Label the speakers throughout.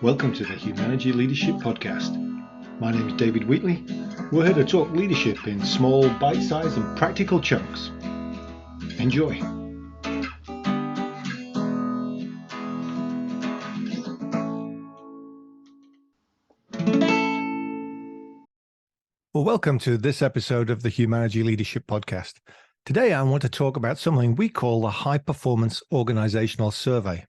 Speaker 1: Welcome to the Humanergy Leadership Podcast. My name is David Wheatley. We're here to talk leadership in small, bite-sized and practical chunks. Enjoy. Well, welcome to this episode of the Humanergy Leadership Podcast. Today, I want to talk about something we call the High Performance Organizational Survey.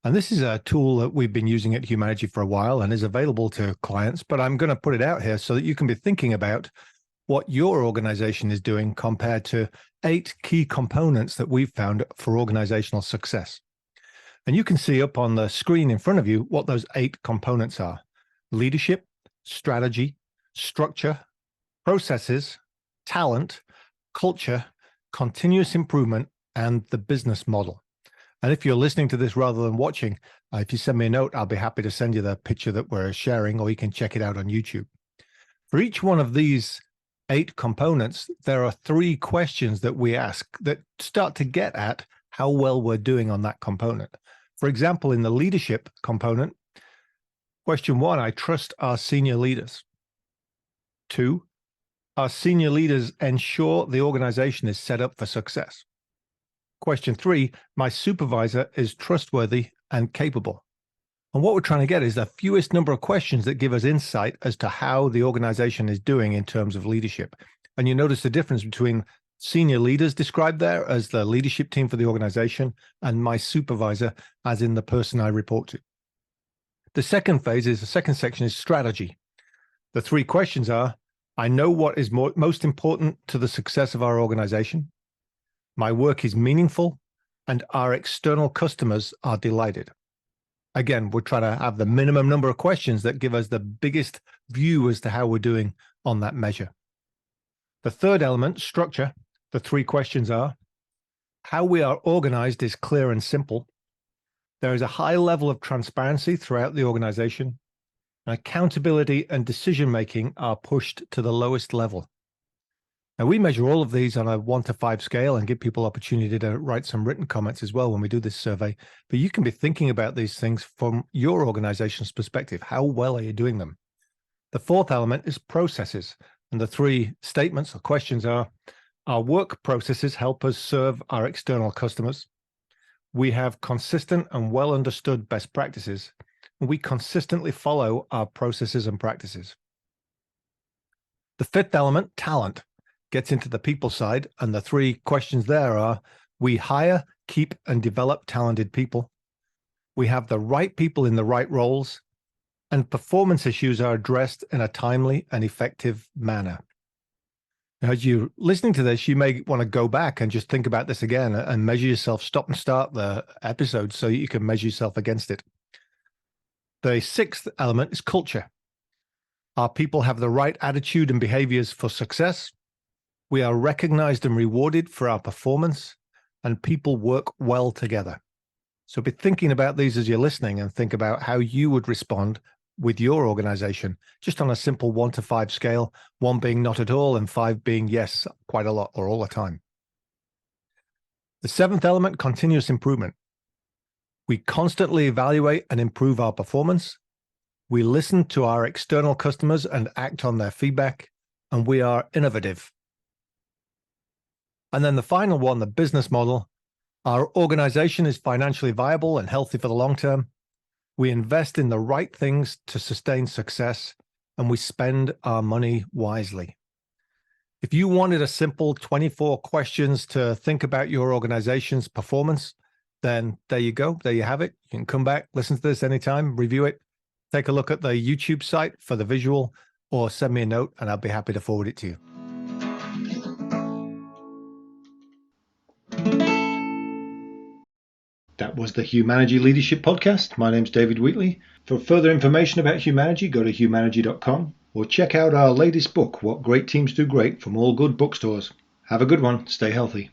Speaker 1: And this is a tool that we've been using at Humanergy for a while and is available to clients, but I'm going to put it out here so that you can be thinking about what your organization is doing compared to 8 key components that we've found for organizational success. And you can see up on the screen in front of you what those 8 components are: leadership, strategy, structure, processes, talent, culture, continuous improvement, and the business model. And if you're listening to this rather than watching, if you send me a note, I'll be happy to send you the picture that we're sharing, or you can check it out on YouTube. For each one of these 8 components, there are 3 questions that we ask that start to get at how well we're doing on that component. For example, in the leadership component, question 1, I trust our senior leaders. 2, our senior leaders ensure the organization is set up for success. Question 3, my supervisor is trustworthy and capable. And what we're trying to get is the fewest number of questions that give us insight as to how the organization is doing in terms of leadership. And you notice the difference between senior leaders described there as the leadership team for the organization and my supervisor as in the person I report to. The second section is strategy. The 3 questions are: I know what is most important to the success of our organization. My work is meaningful, and our external customers are delighted. Again, we're trying to have the minimum number of questions that give us the biggest view as to how we're doing on that measure. The third element, structure, the 3 questions are: how we are organized is clear and simple. There is a high level of transparency throughout the organization. Accountability and decision-making are pushed to the lowest level. Now, we measure all of these on a 1 to 5 scale and give people opportunity to write some written comments as well when we do this survey. But you can be thinking about these things from your organization's perspective. How well are you doing them? The fourth element is processes. And the 3 statements or questions are: our work processes help us serve our external customers. We have consistent and well understood best practices. And we consistently follow our processes and practices. The 5th element, talent, gets into the people side, and the 3 questions there are: we hire, keep, and develop talented people. We have the right people in the right roles, and performance issues are addressed in a timely and effective manner. Now, as you're listening to this, you may want to go back and just think about this again and measure yourself, stop and start the episode so you can measure yourself against it. The 6th element is culture. Our people have the right attitude and behaviors for success. We are recognized and rewarded for our performance, and people work well together. So be thinking about these as you're listening, and think about how you would respond with your organization, just on a simple 1 to 5 scale, 1 being not at all and 5 being yes, quite a lot or all the time. The 7th element, continuous improvement. We constantly evaluate and improve our performance. We listen to our external customers and act on their feedback, and we are innovative. And then the final one, the business model. Our organization is financially viable and healthy for the long term. We invest in the right things to sustain success, and we spend our money wisely. If you wanted a simple 24 questions to think about your organization's performance, then there you go. There you have it. You can come back, listen to this anytime, review it, take a look at the YouTube site for the visual, or send me a note and I'll be happy to forward it to you. That was the Humanergy Leadership Podcast. My name's David Wheatley. For further information about Humanergy, go to humanergy.com or check out our latest book, What Great Teams Do Great, from all good bookstores. Have a good one. Stay healthy.